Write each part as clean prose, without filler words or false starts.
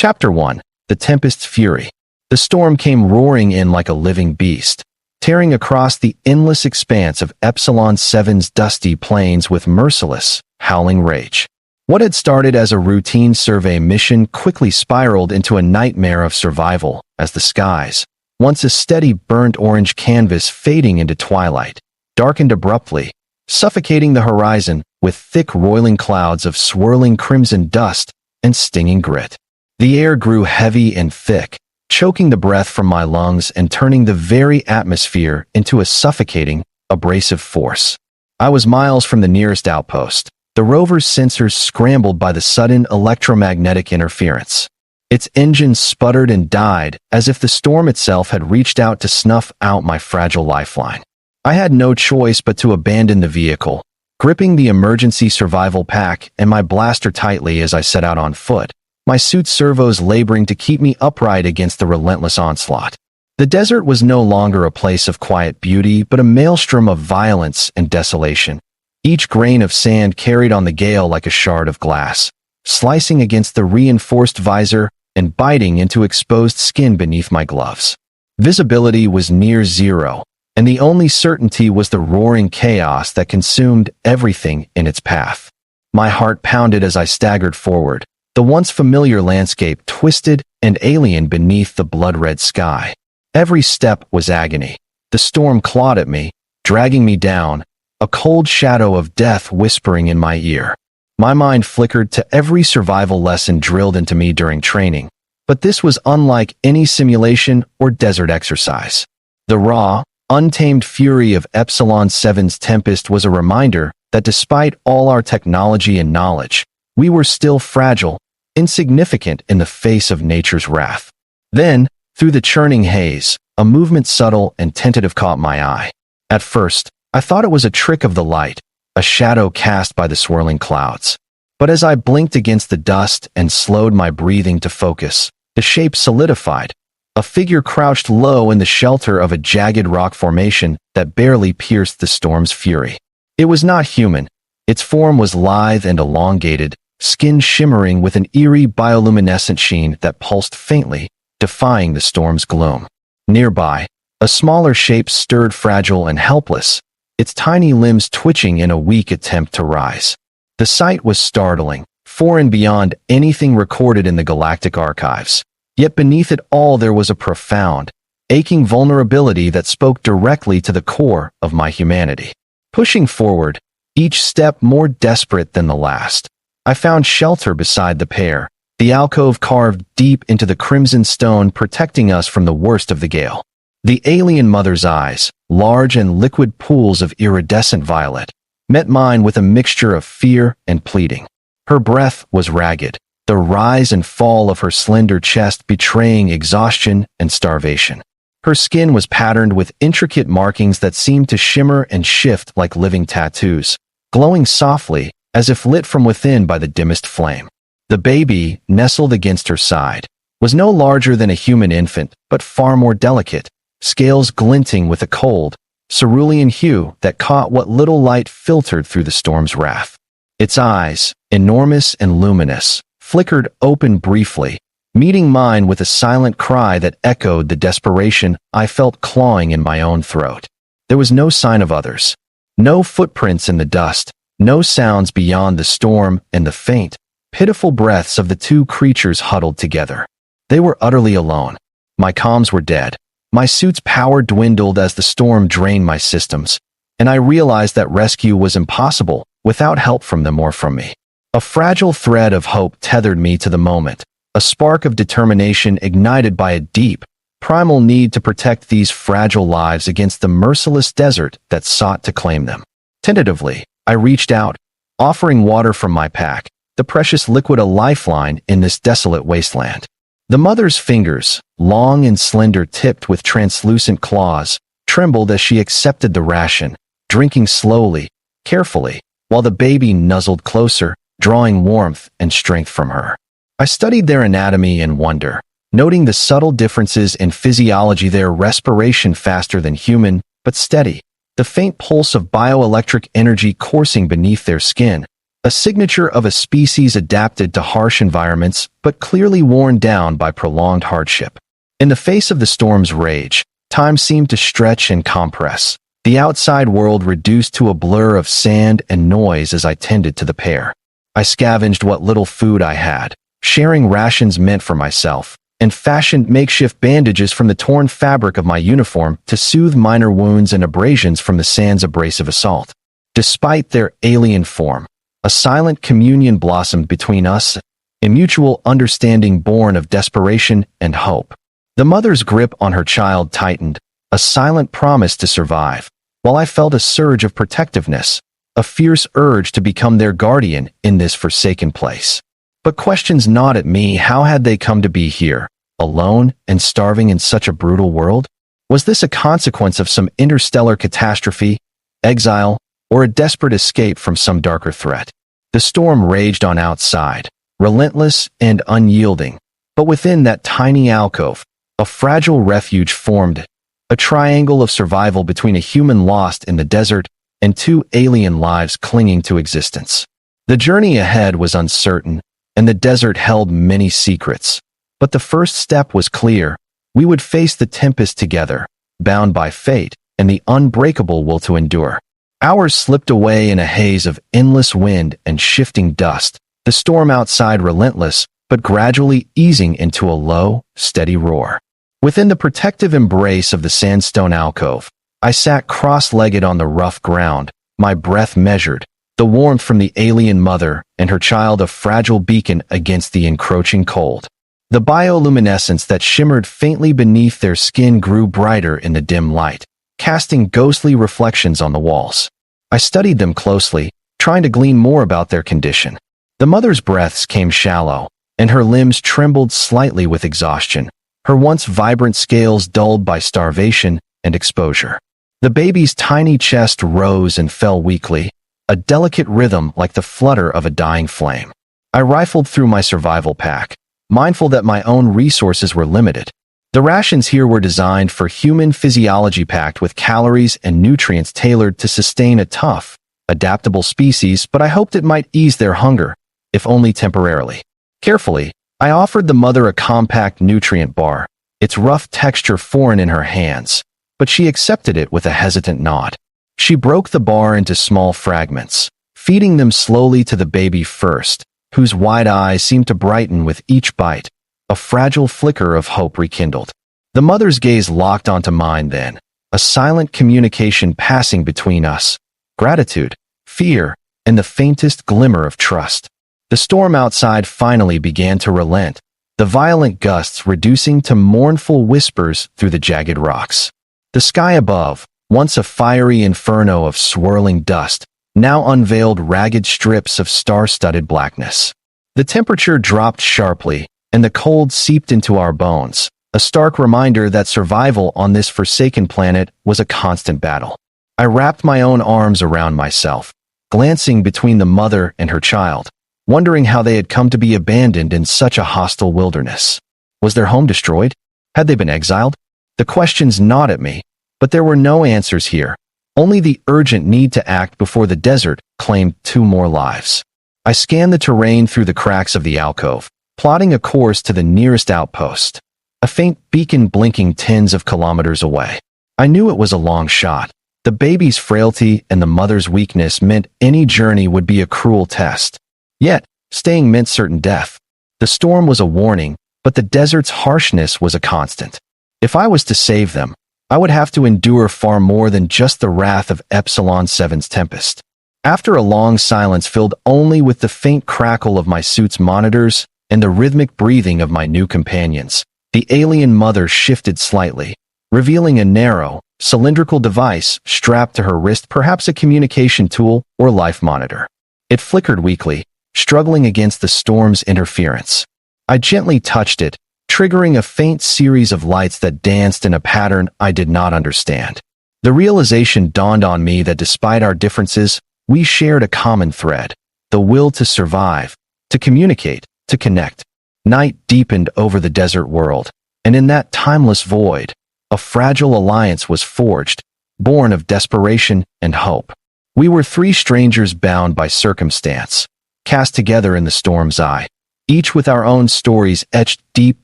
Chapter 1. The Tempest's Fury. The storm came roaring in like a living beast, tearing across the endless expanse of Epsilon 7's dusty plains with merciless, howling rage. What had started as a routine survey mission quickly spiraled into a nightmare of survival as the skies, once a steady burnt orange canvas fading into twilight, darkened abruptly, suffocating the horizon with thick roiling clouds of swirling crimson dust and stinging grit. The air grew heavy and thick, choking the breath from my lungs and turning the very atmosphere into a suffocating, abrasive force. I was miles from the nearest outpost, the rover's sensors scrambled by the sudden electromagnetic interference. Its engines sputtered and died as if the storm itself had reached out to snuff out my fragile lifeline. I had no choice but to abandon the vehicle, gripping the emergency survival pack and my blaster tightly as I set out on foot, my suit's servos laboring to keep me upright against the relentless onslaught. The desert was no longer a place of quiet beauty, but a maelstrom of violence and desolation. Each grain of sand carried on the gale like a shard of glass, slicing against the reinforced visor and biting into exposed skin beneath my gloves. Visibility was near zero, and the only certainty was the roaring chaos that consumed everything in its path. My heart pounded as I staggered forward, the once familiar landscape twisted and alien beneath the blood-red sky. Every step was agony. The storm clawed at me, dragging me down, a cold shadow of death whispering in my ear. My mind flickered to every survival lesson drilled into me during training, but this was unlike any simulation or desert exercise. The raw, untamed fury of Epsilon 7's Tempest was a reminder that despite all our technology and knowledge, we were still fragile, insignificant in the face of nature's wrath. Then, through the churning haze, a movement subtle and tentative caught my eye. At first, I thought it was a trick of the light, a shadow cast by the swirling clouds. But as I blinked against the dust and slowed my breathing to focus, the shape solidified. A figure crouched low in the shelter of a jagged rock formation that barely pierced the storm's fury. It was not human. Its form was lithe and elongated, skin shimmering with an eerie bioluminescent sheen that pulsed faintly, defying the storm's gloom. Nearby, a smaller shape stirred fragile and helpless, its tiny limbs twitching in a weak attempt to rise. The sight was startling, far and beyond anything recorded in the galactic archives. Yet beneath it all there was a profound, aching vulnerability that spoke directly to the core of my humanity. Pushing forward, each step more desperate than the last, I found shelter beside the pair, the alcove carved deep into the crimson stone protecting us from the worst of the gale. The alien mother's eyes, large and liquid pools of iridescent violet, met mine with a mixture of fear and pleading. Her breath was ragged, the rise and fall of her slender chest betraying exhaustion and starvation. Her skin was patterned with intricate markings that seemed to shimmer and shift like living tattoos, glowing softly as if lit from within by the dimmest flame. The baby, nestled against her side, was no larger than a human infant, but far more delicate, scales glinting with a cold, cerulean hue that caught what little light filtered through the storm's wrath. Its eyes, enormous and luminous, flickered open briefly, meeting mine with a silent cry that echoed the desperation I felt clawing in my own throat. There was no sign of others. No footprints in the dust, no sounds beyond the storm and the faint, pitiful breaths of the two creatures huddled together. They were utterly alone. My comms were dead. My suit's power dwindled as the storm drained my systems, and I realized that rescue was impossible without help from them or from me. A fragile thread of hope tethered me to the moment, a spark of determination ignited by a deep, primal need to protect these fragile lives against the merciless desert that sought to claim them. Tentatively, I reached out, offering water from my pack, the precious liquid a lifeline in this desolate wasteland. The mother's fingers, long and slender tipped with translucent claws, trembled as she accepted the ration, drinking slowly, carefully, while the baby nuzzled closer, drawing warmth and strength from her. I studied their anatomy in wonder, noting the subtle differences in physiology, their respiration faster than human, but steady, the faint pulse of bioelectric energy coursing beneath their skin, a signature of a species adapted to harsh environments but clearly worn down by prolonged hardship. In the face of the storm's rage, time seemed to stretch and compress, the outside world reduced to a blur of sand and noise as I tended to the pair. I scavenged what little food I had, sharing rations meant for myself, and fashioned makeshift bandages from the torn fabric of my uniform to soothe minor wounds and abrasions from the sand's abrasive assault. Despite their alien form, a silent communion blossomed between us, a mutual understanding born of desperation and hope. The mother's grip on her child tightened, a silent promise to survive, while I felt a surge of protectiveness, a fierce urge to become their guardian in this forsaken place. But questions gnawed at me. How had they come to be here, alone and starving in such a brutal world? Was this a consequence of some interstellar catastrophe, exile, or a desperate escape from some darker threat? The storm raged on outside, relentless and unyielding, but within that tiny alcove, a fragile refuge formed, a triangle of survival between a human lost in the desert and two alien lives clinging to existence. The journey ahead was uncertain, and the desert held many secrets. But the first step was clear. We would face the tempest together, bound by fate and the unbreakable will to endure. Hours slipped away in a haze of endless wind and shifting dust, the storm outside relentless, but gradually easing into a low, steady roar. Within the protective embrace of the sandstone alcove, I sat cross-legged on the rough ground, my breath measured, the warmth from the alien mother and her child a fragile beacon against the encroaching cold. The bioluminescence that shimmered faintly beneath their skin grew brighter in the dim light, casting ghostly reflections on the walls. I studied them closely, trying to glean more about their condition. The mother's breaths came shallow, and her limbs trembled slightly with exhaustion, her once vibrant scales dulled by starvation and exposure. The baby's tiny chest rose and fell weakly, a delicate rhythm like the flutter of a dying flame. I rifled through my survival pack, mindful that my own resources were limited. The rations here were designed for human physiology, packed with calories and nutrients tailored to sustain a tough, adaptable species, but I hoped it might ease their hunger, if only temporarily. Carefully, I offered the mother a compact nutrient bar, its rough texture foreign in her hands, but she accepted it with a hesitant nod. She broke the bar into small fragments, feeding them slowly to the baby first, whose wide eyes seemed to brighten with each bite. A fragile flicker of hope rekindled. The mother's gaze locked onto mine then, a silent communication passing between us, gratitude, fear, and the faintest glimmer of trust. The storm outside finally began to relent, the violent gusts reducing to mournful whispers through the jagged rocks. The sky above, once a fiery inferno of swirling dust, now unveiled ragged strips of star-studded blackness. The temperature dropped sharply, and the cold seeped into our bones, a stark reminder that survival on this forsaken planet was a constant battle. I wrapped my own arms around myself, glancing between the mother and her child, wondering how they had come to be abandoned in such a hostile wilderness. Was their home destroyed? Had they been exiled? The questions gnawed at me, but there were no answers here, only the urgent need to act before the desert claimed 2 more lives. I scanned the terrain through the cracks of the alcove, plotting a course to the nearest outpost, a faint beacon blinking tens of kilometers away. I knew it was a long shot. The baby's frailty and the mother's weakness meant any journey would be a cruel test. Yet, staying meant certain death. The storm was a warning, but the desert's harshness was a constant. If I was to save them, I would have to endure far more than just the wrath of Epsilon 7's tempest. After a long silence filled only with the faint crackle of my suit's monitors and the rhythmic breathing of my new companions, the alien mother shifted slightly, revealing a narrow, cylindrical device strapped to her wrist, perhaps a communication tool or life monitor. It flickered weakly, struggling against the storm's interference. I gently touched it, triggering a faint series of lights that danced in a pattern I did not understand. The realization dawned on me that despite our differences, we shared a common thread, the will to survive, to communicate, to connect. Night deepened over the desert world, and in that timeless void, a fragile alliance was forged, born of desperation and hope. We were 3 strangers bound by circumstance, cast together in the storm's eye, each with our own stories etched deep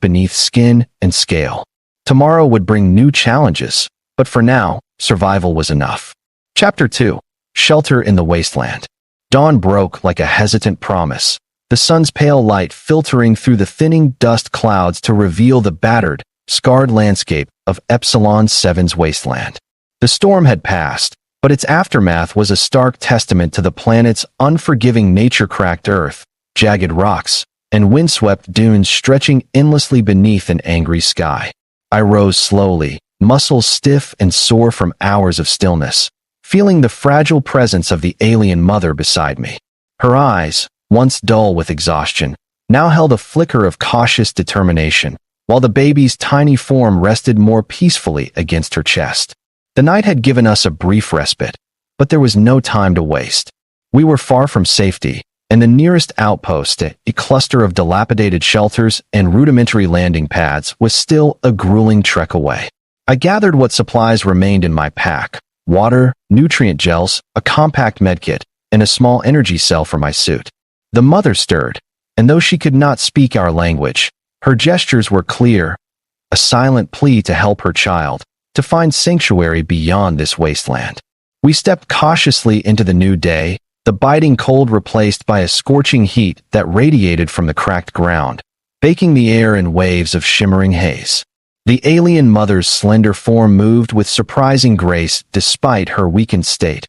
beneath skin and scale. Tomorrow would bring new challenges, but for now, survival was enough. Chapter 2. Shelter in the Wasteland. Dawn broke like a hesitant promise, the sun's pale light filtering through the thinning dust clouds to reveal the battered, scarred landscape of Epsilon 7's wasteland. The storm had passed, but its aftermath was a stark testament to the planet's unforgiving nature-cracked earth, jagged rocks, and windswept dunes stretching endlessly beneath an angry sky. I rose slowly, muscles stiff and sore from hours of stillness, feeling the fragile presence of the alien mother beside me. Her eyes, once dull with exhaustion, now held a flicker of cautious determination, while the baby's tiny form rested more peacefully against her chest. The night had given us a brief respite, but there was no time to waste. We were far from safety, and the nearest outpost, a cluster of dilapidated shelters and rudimentary landing pads, was still a grueling trek away. I gathered what supplies remained in my pack: water, nutrient gels, a compact medkit, and a small energy cell for my suit. The mother stirred, and though she could not speak our language, her gestures were clear, a silent plea to help her child, to find sanctuary beyond this wasteland. We stepped cautiously into the new day, the biting cold replaced by a scorching heat that radiated from the cracked ground, baking the air in waves of shimmering haze. The alien mother's slender form moved with surprising grace despite her weakened state,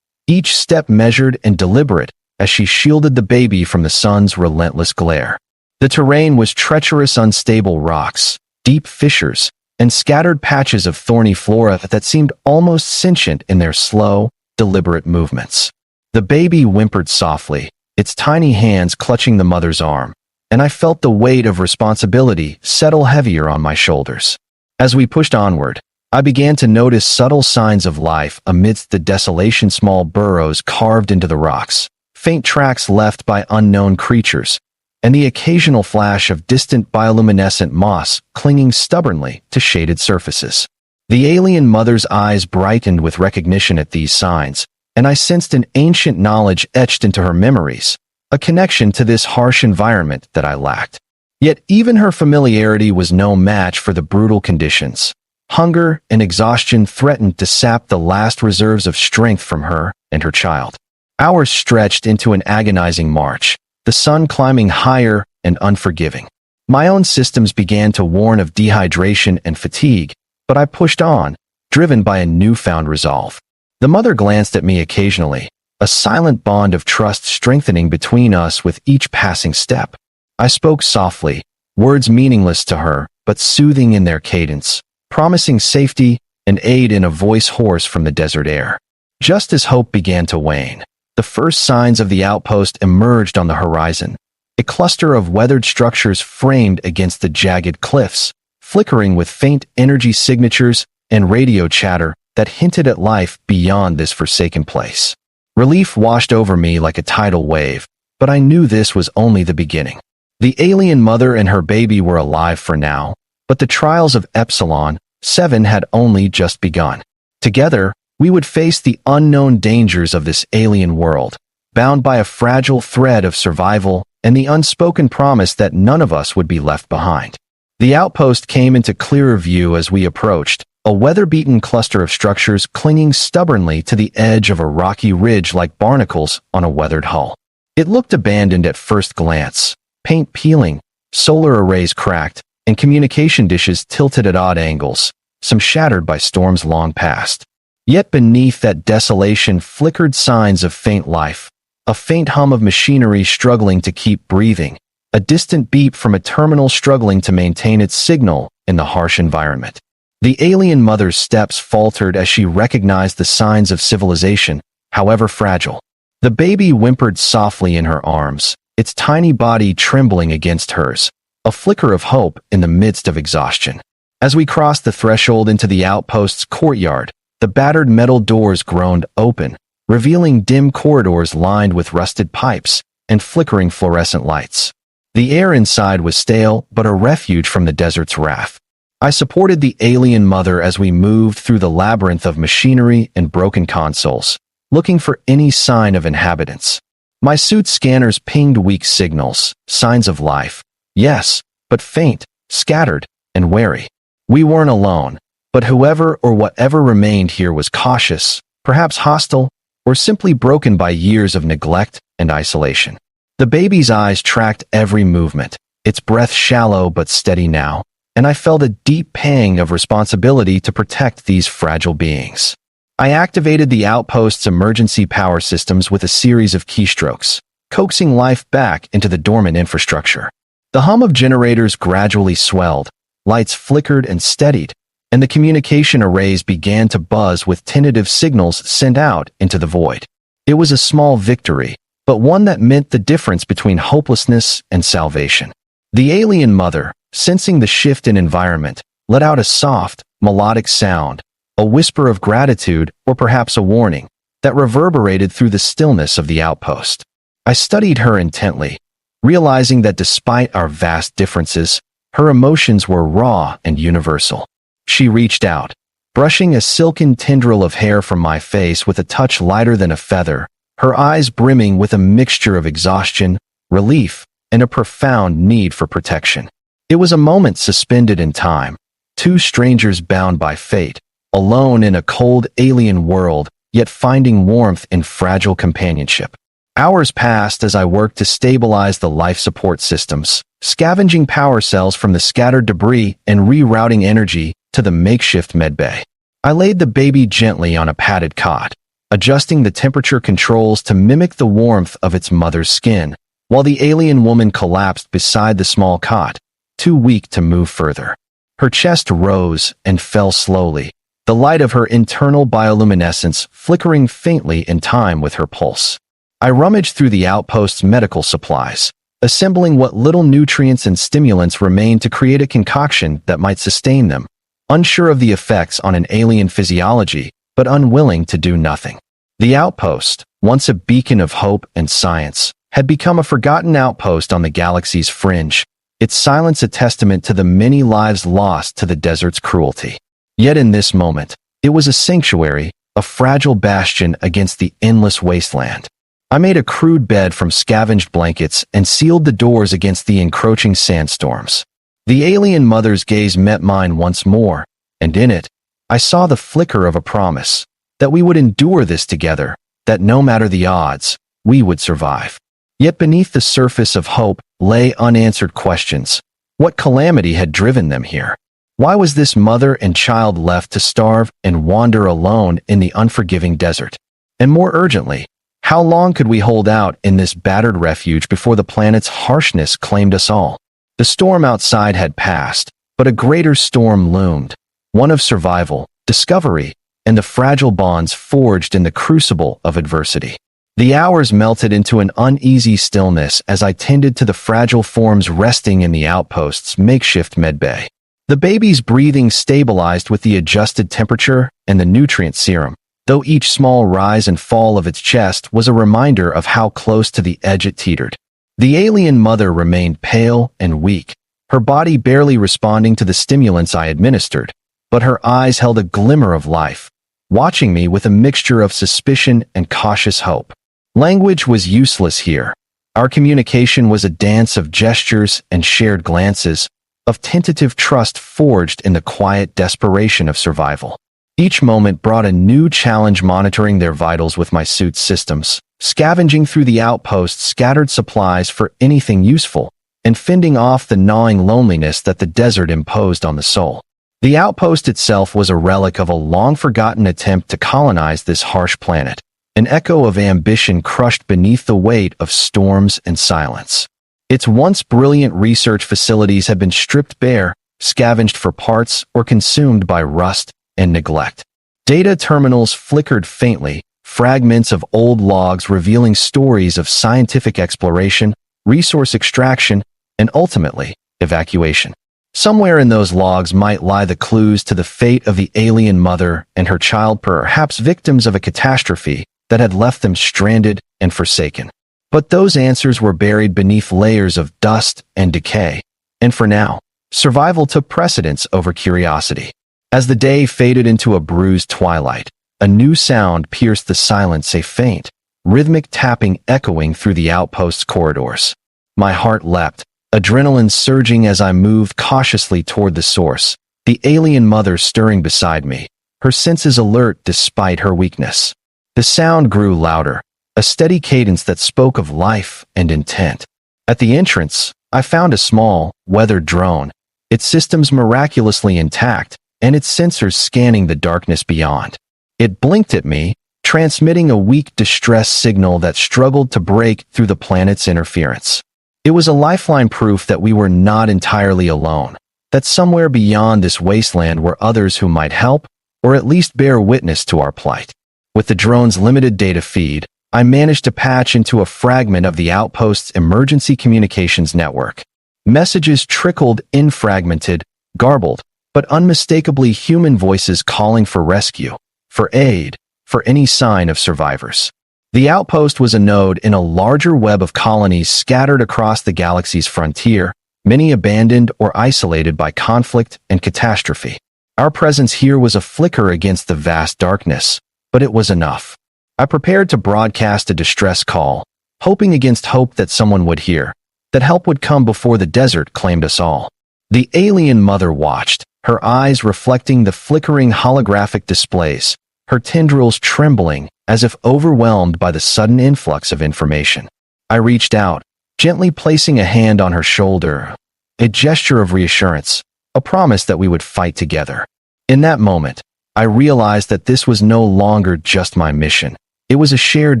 each step measured and deliberate as she shielded the baby from the sun's relentless glare. The terrain was treacherous, unstable rocks, deep fissures, and scattered patches of thorny flora that seemed almost sentient in their slow, deliberate movements. The baby whimpered softly, its tiny hands clutching the mother's arm, and I felt the weight of responsibility settle heavier on my shoulders. As we pushed onward, I began to notice subtle signs of life amidst the desolation: small burrows carved into the rocks, faint tracks left by unknown creatures, and the occasional flash of distant bioluminescent moss clinging stubbornly to shaded surfaces. The alien mother's eyes brightened with recognition at these signs, and I sensed an ancient knowledge etched into her memories, a connection to this harsh environment that I lacked. Yet even her familiarity was no match for the brutal conditions. Hunger and exhaustion threatened to sap the last reserves of strength from her and her child. Hours stretched into an agonizing march, the sun climbing higher and unforgiving. My own systems began to warn of dehydration and fatigue, but I pushed on, driven by a newfound resolve. The mother glanced at me occasionally, a silent bond of trust strengthening between us with each passing step. I spoke softly, words meaningless to her, but soothing in their cadence, promising safety and aid in a voice hoarse from the desert air. Just as hope began to wane, the first signs of the outpost emerged on the horizon, a cluster of weathered structures framed against the jagged cliffs, flickering with faint energy signatures and radio chatter that hinted at life beyond this forsaken place. Relief washed over me like a tidal wave, but I knew this was only the beginning. The alien mother and her baby were alive for now, but the trials of Epsilon 7 had only just begun. Together, we would face the unknown dangers of this alien world, bound by a fragile thread of survival and the unspoken promise that none of us would be left behind. The outpost came into clearer view as we approached, a weather-beaten cluster of structures clinging stubbornly to the edge of a rocky ridge like barnacles on a weathered hull. It looked abandoned at first glance, paint peeling, solar arrays cracked, and communication dishes tilted at odd angles, some shattered by storms long past. Yet beneath that desolation flickered signs of faint life, a faint hum of machinery struggling to keep breathing, a distant beep from a terminal struggling to maintain its signal in the harsh environment. The alien mother's steps faltered as she recognized the signs of civilization, however fragile. The baby whimpered softly in her arms, its tiny body trembling against hers, a flicker of hope in the midst of exhaustion. As we crossed the threshold into the outpost's courtyard, the battered metal doors groaned open, revealing dim corridors lined with rusted pipes and flickering fluorescent lights. The air inside was stale, but a refuge from the desert's wrath. I supported the alien mother as we moved through the labyrinth of machinery and broken consoles, looking for any sign of inhabitants. My suit's scanners pinged weak signals, signs of life. Yes, but faint, scattered, and wary. We weren't alone, but whoever or whatever remained here was cautious, perhaps hostile, or simply broken by years of neglect and isolation. The baby's eyes tracked every movement, its breath shallow but steady now, and I felt a deep pang of responsibility to protect these fragile beings. I activated the outpost's emergency power systems with a series of keystrokes, coaxing life back into the dormant infrastructure. The hum of generators gradually swelled, lights flickered and steadied, and the communication arrays began to buzz with tentative signals sent out into the void. It was a small victory, but one that meant the difference between hopelessness and salvation. The alien mother, sensing the shift in environment, let out a soft, melodic sound, a whisper of gratitude or perhaps a warning, that reverberated through the stillness of the outpost. I studied her intently, realizing that despite our vast differences, her emotions were raw and universal. She reached out, brushing a silken tendril of hair from my face with a touch lighter than a feather, her eyes brimming with a mixture of exhaustion, relief, and a profound need for protection. It was a moment suspended in time, two strangers bound by fate, alone in a cold alien world, yet finding warmth in fragile companionship. Hours passed as I worked to stabilize the life support systems, scavenging power cells from the scattered debris and rerouting energy to the makeshift medbay. I laid the baby gently on a padded cot, adjusting the temperature controls to mimic the warmth of its mother's skin, while the alien woman collapsed beside the small cot, too weak to move further. Her chest rose and fell slowly, the light of her internal bioluminescence flickering faintly in time with her pulse. I rummaged through the outpost's medical supplies, assembling what little nutrients and stimulants remained to create a concoction that might sustain them, unsure of the effects on an alien physiology, but unwilling to do nothing. The outpost, once a beacon of hope and science, had become a forgotten outpost on the galaxy's fringe, its silence a testament to the many lives lost to the desert's cruelty. Yet in this moment, it was a sanctuary, a fragile bastion against the endless wasteland. I made a crude bed from scavenged blankets and sealed the doors against the encroaching sandstorms. The alien mother's gaze met mine once more, and in it, I saw the flicker of a promise, that we would endure this together, that no matter the odds, we would survive. Yet beneath the surface of hope lay unanswered questions. What calamity had driven them here? Why was this mother and child left to starve and wander alone in the unforgiving desert? And more urgently, how long could we hold out in this battered refuge before the planet's harshness claimed us all? The storm outside had passed, but a greater storm loomed, one of survival, discovery, and the fragile bonds forged in the crucible of adversity. The hours melted into an uneasy stillness as I tended to the fragile forms resting in the outpost's makeshift medbay. The baby's breathing stabilized with the adjusted temperature and the nutrient serum, though each small rise and fall of its chest was a reminder of how close to the edge it teetered. The alien mother remained pale and weak, her body barely responding to the stimulants I administered, but her eyes held a glimmer of life, watching me with a mixture of suspicion and cautious hope. Language was useless here. Our communication was a dance of gestures and shared glances, of tentative trust forged in the quiet desperation of survival. Each moment brought a new challenge, monitoring their vitals with my suit's systems, scavenging through the outpost's scattered supplies for anything useful, and fending off the gnawing loneliness that the desert imposed on the soul. The outpost itself was a relic of a long-forgotten attempt to colonize this harsh planet, an echo of ambition crushed beneath the weight of storms and silence. Its once brilliant research facilities had been stripped bare, scavenged for parts, or consumed by rust and neglect. Data terminals flickered faintly, fragments of old logs revealing stories of scientific exploration, resource extraction, and ultimately, evacuation. Somewhere in those logs might lie the clues to the fate of the alien mother and her child, perhaps victims of a catastrophe that had left them stranded and forsaken. But those answers were buried beneath layers of dust and decay, and for now, survival took precedence over curiosity. As the day faded into a bruised twilight, a new sound pierced the silence, a faint, rhythmic tapping echoing through the outpost's corridors. My heart leapt, adrenaline surging as I moved cautiously toward the source, the alien mother stirring beside me, her senses alert despite her weakness. The sound grew louder, a steady cadence that spoke of life and intent. At the entrance, I found a small, weathered drone, its systems miraculously intact, and its sensors scanning the darkness beyond. It blinked at me, transmitting a weak distress signal that struggled to break through the planet's interference. It was a lifeline, proof that we were not entirely alone, that somewhere beyond this wasteland were others who might help, or at least bear witness to our plight. With the drone's limited data feed, I managed to patch into a fragment of the outpost's emergency communications network. Messages trickled in, fragmented, garbled, but unmistakably human voices calling for rescue, for aid, for any sign of survivors. The outpost was a node in a larger web of colonies scattered across the galaxy's frontier, many abandoned or isolated by conflict and catastrophe. Our presence here was a flicker against the vast darkness, but it was enough. I prepared to broadcast a distress call, hoping against hope that someone would hear, that help would come before the desert claimed us all. The alien mother watched, her eyes reflecting the flickering holographic displays, her tendrils trembling as if overwhelmed by the sudden influx of information. I reached out, gently placing a hand on her shoulder, a gesture of reassurance, a promise that we would fight together. In that moment, I realized that this was no longer just my mission. It was a shared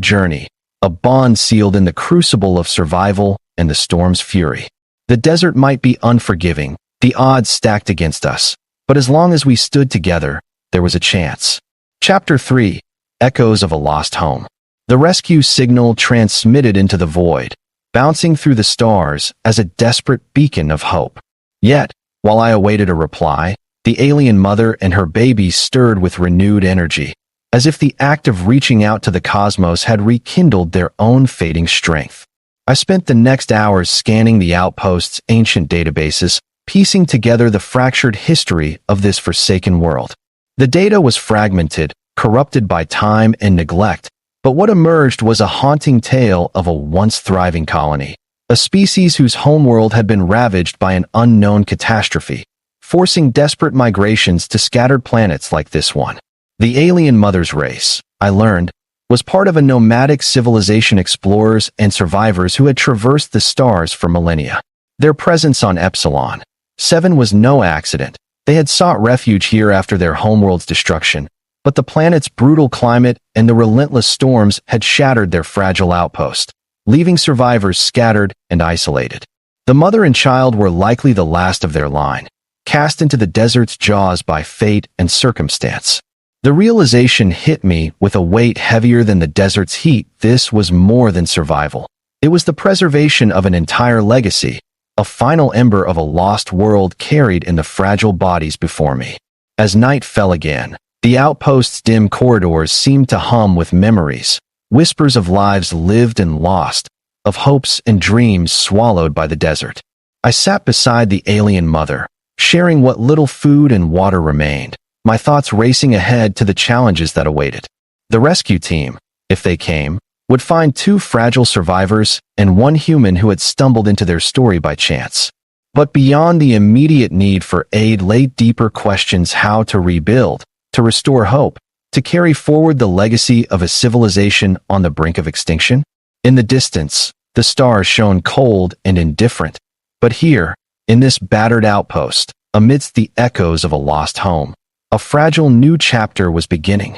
journey, a bond sealed in the crucible of survival and the storm's fury. The desert might be unforgiving, the odds stacked against us, but as long as we stood together, there was a chance. Chapter 3: Echoes of a Lost Home. The rescue signal transmitted into the void, bouncing through the stars as a desperate beacon of hope. Yet, while I awaited a reply, the alien mother and her baby stirred with renewed energy, as if the act of reaching out to the cosmos had rekindled their own fading strength. I spent the next hours scanning the outpost's ancient databases, piecing together the fractured history of this forsaken world. The data was fragmented, corrupted by time and neglect, but what emerged was a haunting tale of a once thriving colony, a species whose homeworld had been ravaged by an unknown catastrophe, forcing desperate migrations to scattered planets like this one. The alien mother's race, I learned, was part of a nomadic civilization, explorers and survivors who had traversed the stars for millennia. Their presence on Epsilon 7 was no accident. They had sought refuge here after their homeworld's destruction, but the planet's brutal climate and the relentless storms had shattered their fragile outpost, leaving survivors scattered and isolated. The mother and child were likely the last of their line, cast into the desert's jaws by fate and circumstance. The realization hit me with a weight heavier than the desert's heat. This was more than survival. It was the preservation of an entire legacy, a final ember of a lost world carried in the fragile bodies before me. As night fell again, the outpost's dim corridors seemed to hum with memories, whispers of lives lived and lost, of hopes and dreams swallowed by the desert. I sat beside the alien mother, sharing what little food and water remained, my thoughts racing ahead to the challenges that awaited. The rescue team, if they came, would find 2 fragile survivors and 1 human who had stumbled into their story by chance. But beyond the immediate need for aid lay deeper questions: how to rebuild, to restore hope, to carry forward the legacy of a civilization on the brink of extinction. In the distance, the stars shone cold and indifferent, but here, in this battered outpost, amidst the echoes of a lost home, a fragile new chapter was beginning.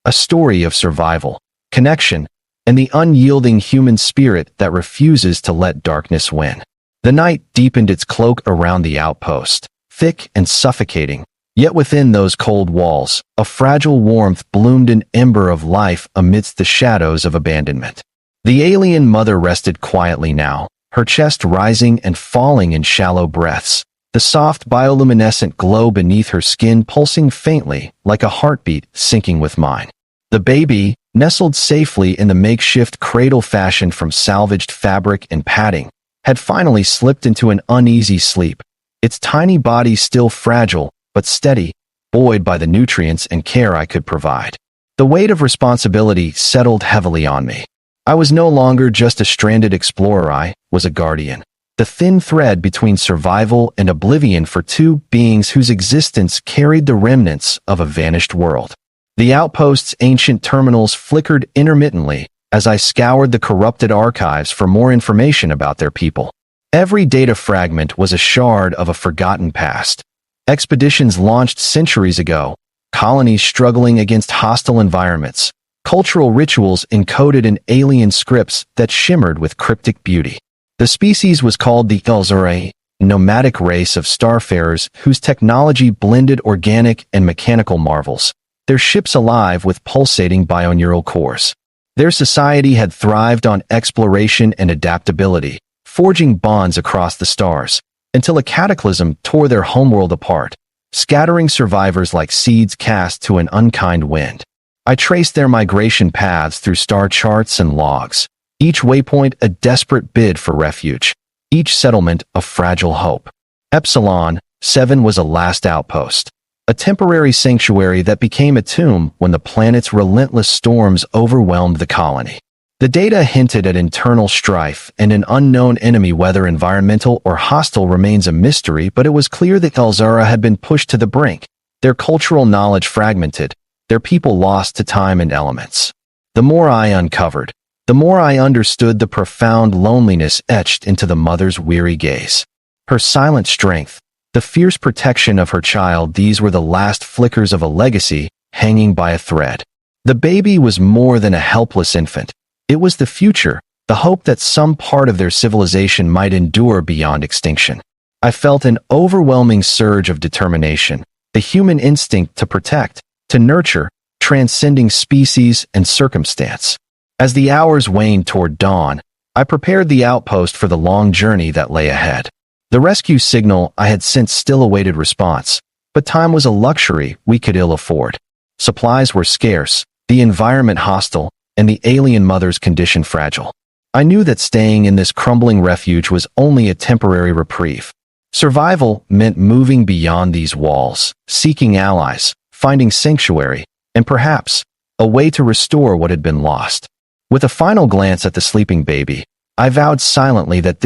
A story of survival, connection, and the unyielding human spirit that refuses to let darkness win. The night deepened its cloak around the outpost, thick and suffocating, yet within those cold walls, a fragile warmth bloomed, an ember of life amidst the shadows of abandonment. The alien mother rested quietly now, her chest rising and falling in shallow breaths, the soft bioluminescent glow beneath her skin pulsing faintly like a heartbeat syncing with mine. The baby, nestled safely in the makeshift cradle fashioned from salvaged fabric and padding, had finally slipped into an uneasy sleep, its tiny body still fragile but steady, buoyed by the nutrients and care I could provide. The weight of responsibility settled heavily on me. I was no longer just a stranded explorer, I was a guardian. The thin thread between survival and oblivion for two beings whose existence carried the remnants of a vanished world. The outpost's ancient terminals flickered intermittently as I scoured the corrupted archives for more information about their people. Every data fragment was a shard of a forgotten past. Expeditions launched centuries ago, colonies struggling against hostile environments, cultural rituals encoded in alien scripts that shimmered with cryptic beauty. The species was called the Elzure, nomadic race of starfarers whose technology blended organic and mechanical marvels, their ships alive with pulsating bioneural cores. Their society had thrived on exploration and adaptability, forging bonds across the stars, until a cataclysm tore their homeworld apart, scattering survivors like seeds cast to an unkind wind. I traced their migration paths through star charts and logs, each waypoint a desperate bid for refuge, each settlement a fragile hope. Epsilon 7 was a last outpost, a temporary sanctuary that became a tomb when the planet's relentless storms overwhelmed the colony. The data hinted at internal strife and an unknown enemy. Whether environmental or hostile remains a mystery, but it was clear that Elzara had been pushed to the brink, their cultural knowledge fragmented, their people lost to time and elements. The more I uncovered, the more I understood the profound loneliness etched into the mother's weary gaze. Her silent strength, the fierce protection of her child, these were the last flickers of a legacy hanging by a thread. The baby was more than a helpless infant. It was the future, the hope that some part of their civilization might endure beyond extinction. I felt an overwhelming surge of determination, the human instinct to protect, to nurture, transcending species and circumstance. As the hours waned toward dawn, I prepared the outpost for the long journey that lay ahead. The rescue signal I had sent still awaited response, but time was a luxury we could ill afford. Supplies were scarce, the environment hostile, and the alien mother's condition fragile. I knew that staying in this crumbling refuge was only a temporary reprieve. Survival meant moving beyond these walls, seeking allies, finding sanctuary, and perhaps a way to restore what had been lost. With a final glance at the sleeping baby, I vowed silently that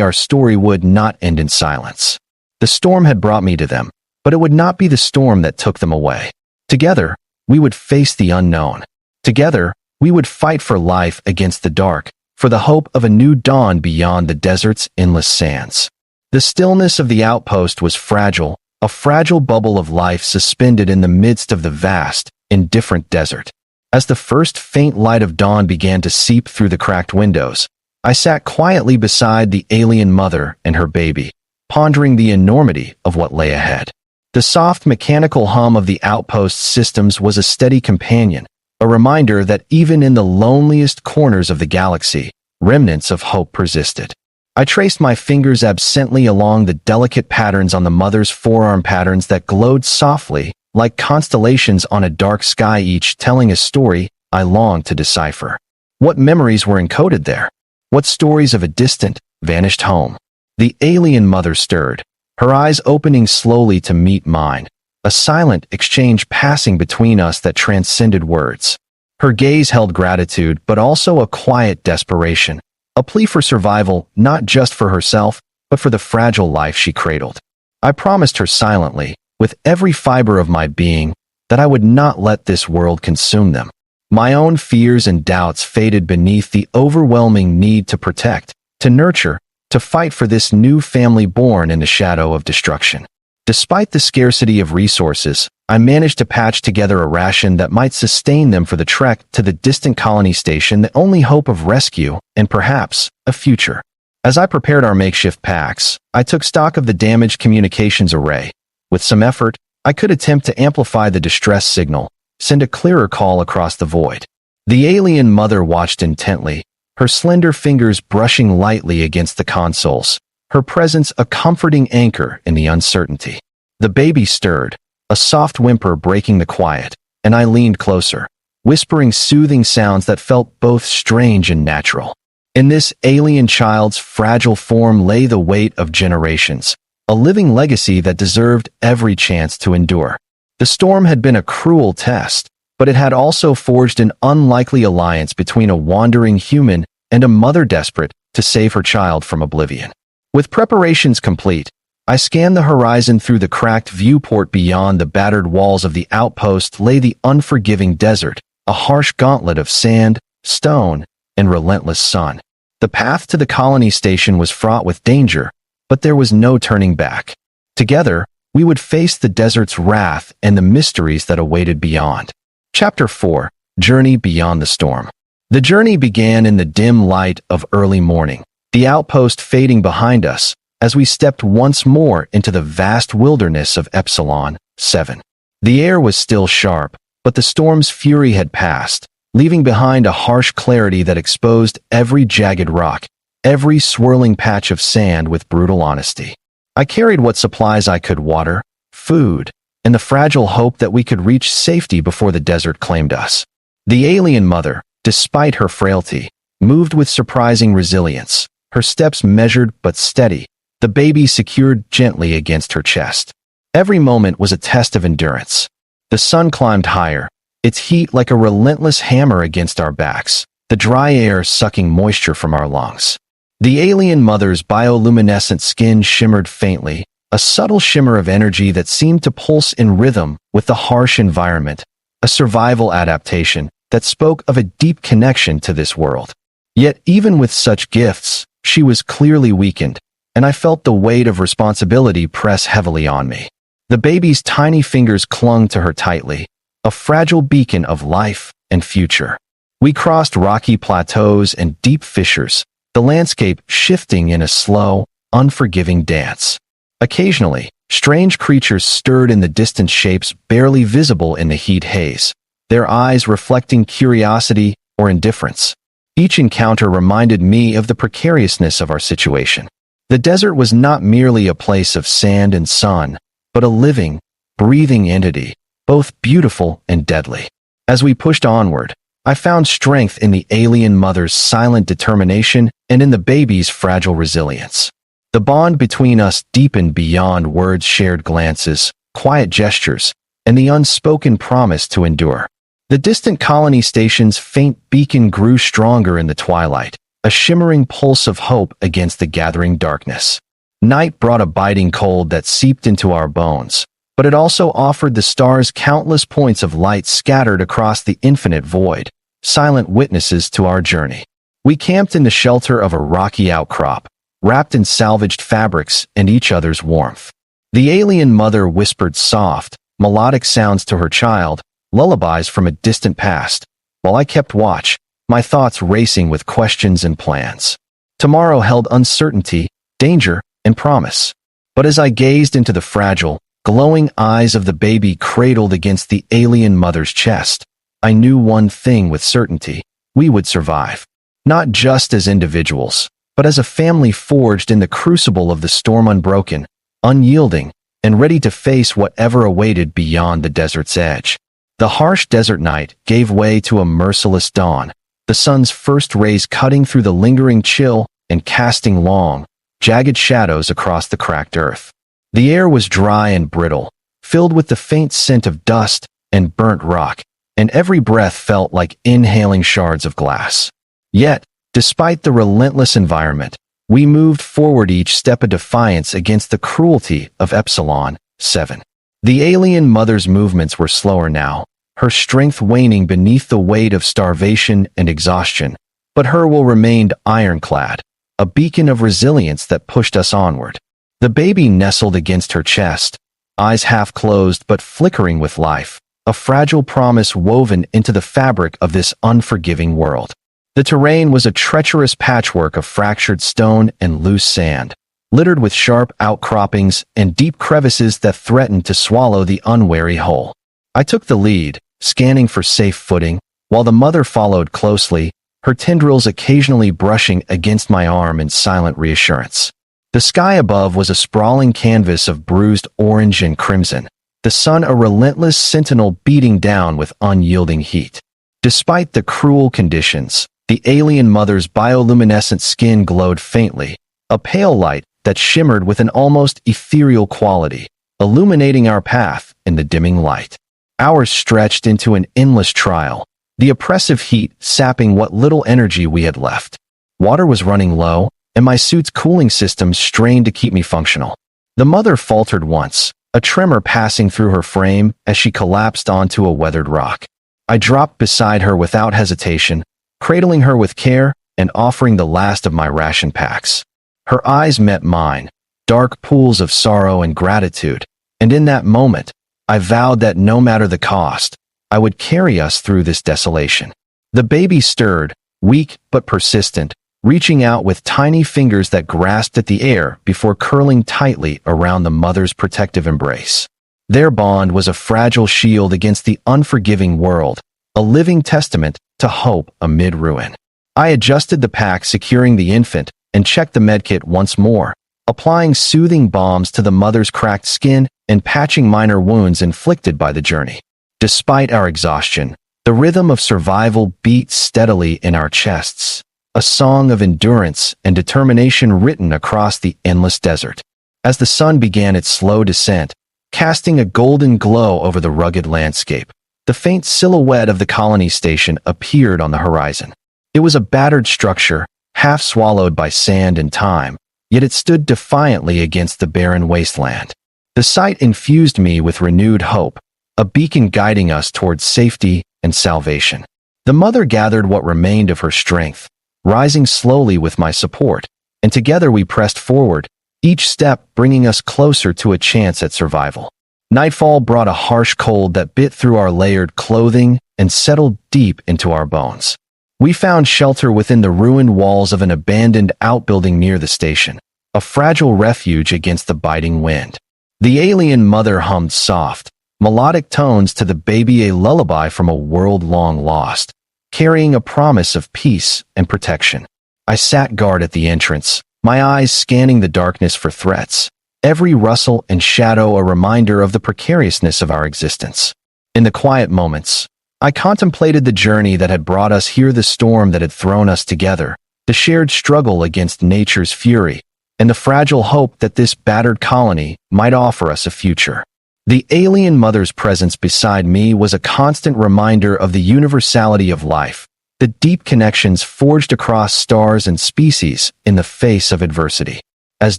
our story would not end in silence. The storm had brought me to them, but it would not be the storm that took them away. Together, we would face the unknown. Together, we would fight for life against the dark, for the hope of a new dawn beyond the desert's endless sands. The stillness of the outpost was fragile, a fragile bubble of life suspended in the midst of the vast, indifferent desert. As the first faint light of dawn began to seep through the cracked windows, I sat quietly beside the alien mother and her baby, pondering the enormity of what lay ahead. The soft mechanical hum of the outpost's systems was a steady companion, a reminder that even in the loneliest corners of the galaxy, remnants of hope persisted. I traced my fingers absently along the delicate patterns on the mother's forearm, patterns that glowed softly, like constellations on a dark sky, each telling a story I longed to decipher. What memories were encoded there? What stories of a distant, vanished home? The alien mother stirred, her eyes opening slowly to meet mine, a silent exchange passing between us that transcended words. Her gaze held gratitude, but also a quiet desperation, a plea for survival, not just for herself, but for the fragile life she cradled. I promised her silently, with every fiber of my being, that I would not let this world consume them. My own fears and doubts faded beneath the overwhelming need to protect, to nurture, to fight for this new family born in the shadow of destruction. Despite the scarcity of resources, I managed to patch together a ration that might sustain them for the trek to the distant colony station, the only hope of rescue and perhaps a future. As I prepared our makeshift packs, I took stock of the damaged communications array. With some effort, I could attempt to amplify the distress signal, send a clearer call across the void. The alien mother watched intently, her slender fingers brushing lightly against the consoles, her presence a comforting anchor in the uncertainty. The baby stirred, a soft whimper breaking the quiet, and I leaned closer, whispering soothing sounds that felt both strange and natural. In this alien child's fragile form lay the weight of generations, a living legacy that deserved every chance to endure. The storm had been a cruel test, but it had also forged an unlikely alliance between a wandering human and a mother desperate to save her child from oblivion. With preparations complete, I scanned the horizon. Through the cracked viewport beyond the battered walls of the outpost lay the unforgiving desert, a harsh gauntlet of sand, stone, and relentless sun. The path to the colony station was fraught with danger, but there was no turning back. Together, we would face the desert's wrath and the mysteries that awaited beyond. Chapter 4: Journey Beyond the Storm. The journey began in the dim light of early morning, the outpost fading behind us as we stepped once more into the vast wilderness of Epsilon 7. The air was still sharp, but the storm's fury had passed, leaving behind a harsh clarity that exposed every jagged rock, every swirling patch of sand with brutal honesty. I carried what supplies I could: water, food, and the fragile hope that we could reach safety before the desert claimed us. The alien mother, despite her frailty, moved with surprising resilience, her steps measured but steady, the baby secured gently against her chest. Every moment was a test of endurance. The sun climbed higher, its heat like a relentless hammer against our backs, the dry air sucking moisture from our lungs. The alien mother's bioluminescent skin shimmered faintly, a subtle shimmer of energy that seemed to pulse in rhythm with the harsh environment, a survival adaptation that spoke of a deep connection to this world. Yet even with such gifts, she was clearly weakened, and I felt the weight of responsibility press heavily on me. The baby's tiny fingers clung to her tightly, a fragile beacon of life and future. We crossed rocky plateaus and deep fissures, the landscape shifting in a slow, unforgiving dance. Occasionally, strange creatures stirred in the distant, shapes barely visible in the heat haze, their eyes reflecting curiosity or indifference. Each encounter reminded me of the precariousness of our situation. The desert was not merely a place of sand and sun, but a living, breathing entity, both beautiful and deadly. As we pushed onward, I found strength in the alien mother's silent determination and in the baby's fragile resilience. The bond between us deepened beyond words: shared glances, quiet gestures, and the unspoken promise to endure. The distant colony station's faint beacon grew stronger in the twilight, a shimmering pulse of hope against the gathering darkness. Night brought a biting cold that seeped into our bones, but it also offered the stars countless points of light scattered across the infinite void, silent witnesses to our journey. We camped in the shelter of a rocky outcrop, wrapped in salvaged fabrics and each other's warmth. The alien mother whispered soft, melodic sounds to her child, lullabies from a distant past, while I kept watch, my thoughts racing with questions and plans. Tomorrow held uncertainty, danger, and promise. But as I gazed into the fragile, glowing eyes of the baby cradled against the alien mother's chest, I knew one thing with certainty: we would survive. Not just as individuals, but as a family forged in the crucible of the storm, unbroken, unyielding, and ready to face whatever awaited beyond the desert's edge. The harsh desert night gave way to a merciless dawn, the sun's first rays cutting through the lingering chill and casting long, jagged shadows across the cracked earth. The air was dry and brittle, filled with the faint scent of dust and burnt rock, and every breath felt like inhaling shards of glass. Yet, despite the relentless environment, we moved forward, each step a defiance against the cruelty of Epsilon 7. The alien mother's movements were slower now, her strength waning beneath the weight of starvation and exhaustion, but her will remained ironclad, a beacon of resilience that pushed us onward. The baby nestled against her chest, eyes half closed but flickering with life, a fragile promise woven into the fabric of this unforgiving world. The terrain was a treacherous patchwork of fractured stone and loose sand, littered with sharp outcroppings and deep crevices that threatened to swallow the unwary whole. I took the lead, scanning for safe footing, while the mother followed closely, her tendrils occasionally brushing against my arm in silent reassurance. The sky above was a sprawling canvas of bruised orange and crimson, the sun a relentless sentinel beating down with unyielding heat. Despite the cruel conditions, the alien mother's bioluminescent skin glowed faintly, a pale light that shimmered with an almost ethereal quality, illuminating our path in the dimming light. Hours stretched into an endless trial, the oppressive heat sapping what little energy we had left. Water was running low, and my suit's cooling systems strained to keep me functional. The mother faltered once, a tremor passing through her frame as she collapsed onto a weathered rock. I dropped beside her without hesitation, cradling her with care and offering the last of my ration packs. Her eyes met mine, dark pools of sorrow and gratitude, and in that moment, I vowed that no matter the cost, I would carry us through this desolation. The baby stirred, weak but persistent, reaching out with tiny fingers that grasped at the air before curling tightly around the mother's protective embrace. Their bond was a fragile shield against the unforgiving world, a living testament to hope amid ruin. I adjusted the pack securing the infant and checked the medkit once more, applying soothing balms to the mother's cracked skin and patching minor wounds inflicted by the journey. Despite our exhaustion, the rhythm of survival beat steadily in our chests, a song of endurance and determination written across the endless desert. As the sun began its slow descent, casting a golden glow over the rugged landscape, the faint silhouette of the colony station appeared on the horizon. It was a battered structure, half swallowed by sand and time, yet it stood defiantly against the barren wasteland. The sight infused me with renewed hope, a beacon guiding us towards safety and salvation. The mother gathered what remained of her strength, rising slowly with my support, and together we pressed forward, each step bringing us closer to a chance at survival. Nightfall brought a harsh cold that bit through our layered clothing and settled deep into our bones. We found shelter within the ruined walls of an abandoned outbuilding near the station, a fragile refuge against the biting wind. The alien mother hummed soft, melodic tones to the baby, a lullaby from a world long lost, carrying a promise of peace and protection. I sat guard at the entrance, my eyes scanning the darkness for threats, every rustle and shadow a reminder of the precariousness of our existence. In the quiet moments, I contemplated the journey that had brought us here, the storm that had thrown us together, the shared struggle against nature's fury, and the fragile hope that this battered colony might offer us a future. The alien mother's presence beside me was a constant reminder of the universality of life, the deep connections forged across stars and species in the face of adversity. As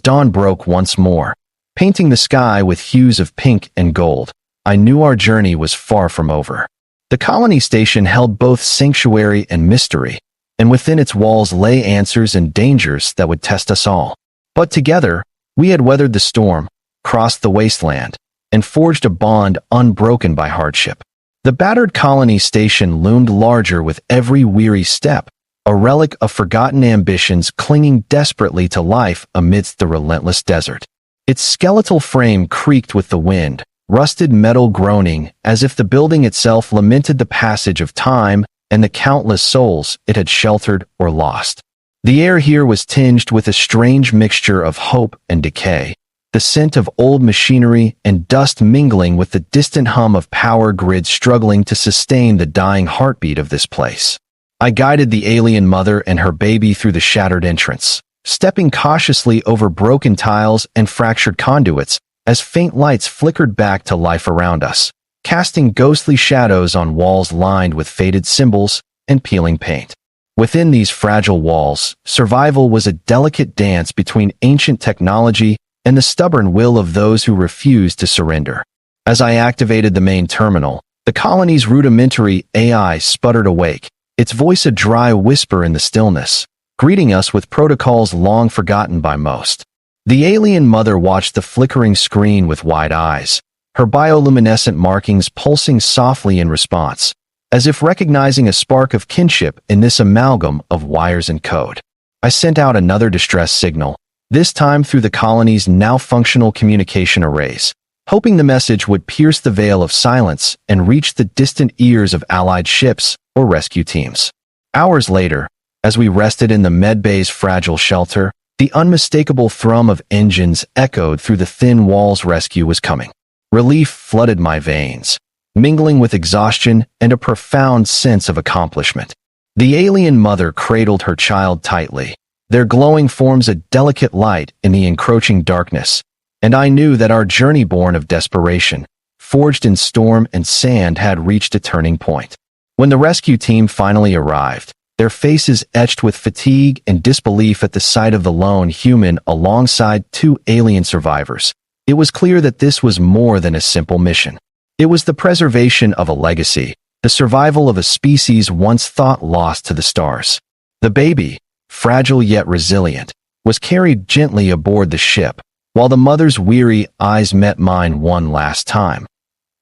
dawn broke once more, painting the sky with hues of pink and gold, I knew our journey was far from over. The colony station held both sanctuary and mystery, and within its walls lay answers and dangers that would test us all. But together, we had weathered the storm, crossed the wasteland, and forged a bond unbroken by hardship. The battered colony station loomed larger with every weary step, a relic of forgotten ambitions clinging desperately to life amidst the relentless desert. Its skeletal frame creaked with the wind, rusted metal groaning as if the building itself lamented the passage of time and the countless souls it had sheltered or lost. The air here was tinged with a strange mixture of hope and decay, the scent of old machinery and dust mingling with the distant hum of power grids struggling to sustain the dying heartbeat of this place. I guided the alien mother and her baby through the shattered entrance, stepping cautiously over broken tiles and fractured conduits as faint lights flickered back to life around us, casting ghostly shadows on walls lined with faded symbols and peeling paint. Within these fragile walls, survival was a delicate dance between ancient technology and the stubborn will of those who refused to surrender. As I activated the main terminal, the colony's rudimentary AI sputtered awake, its voice a dry whisper in the stillness, greeting us with protocols long forgotten by most. The alien mother watched the flickering screen with wide eyes, her bioluminescent markings pulsing softly in response, as if recognizing a spark of kinship in this amalgam of wires and code. I sent out another distress signal, this time through the colony's now functional communication arrays, hoping the message would pierce the veil of silence and reach the distant ears of allied ships or rescue teams. Hours later, as we rested in the medbay's fragile shelter, the unmistakable thrum of engines echoed through the thin walls. Rescue was coming. Relief flooded my veins, mingling with exhaustion and a profound sense of accomplishment. The alien mother cradled her child tightly, their glowing forms a delicate light in the encroaching darkness, and I knew that our journey born of desperation, forged in storm and sand, had reached a turning point. When the rescue team finally arrived, their faces etched with fatigue and disbelief at the sight of the lone human alongside two alien survivors, it was clear that this was more than a simple mission. It was the preservation of a legacy, the survival of a species once thought lost to the stars. The baby, fragile yet resilient, was carried gently aboard the ship, while the mother's weary eyes met mine one last time.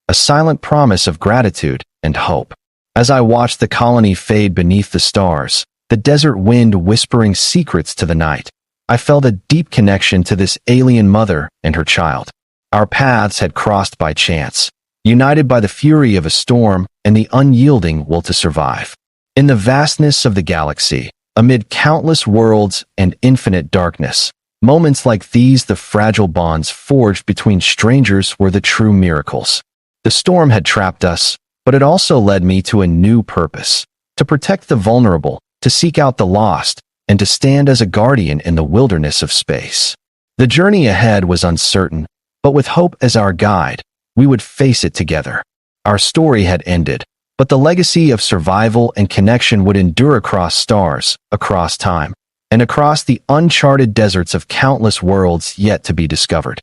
A silent promise of gratitude and hope. As I watched the colony fade beneath the stars, the desert wind whispering secrets to the night, I felt a deep connection to this alien mother and her child. Our paths had crossed by chance, united by the fury of a storm and the unyielding will to survive. In the vastness of the galaxy, amid countless worlds and infinite darkness, moments like these, the fragile bonds forged between strangers, were the true miracles. The storm had trapped us, but it also led me to a new purpose: to protect the vulnerable, to seek out the lost, and to stand as a guardian in the wilderness of space. The journey ahead was uncertain, but with hope as our guide, we would face it together. Our story had ended, but the legacy of survival and connection would endure across stars, across time, and across the uncharted deserts of countless worlds yet to be discovered.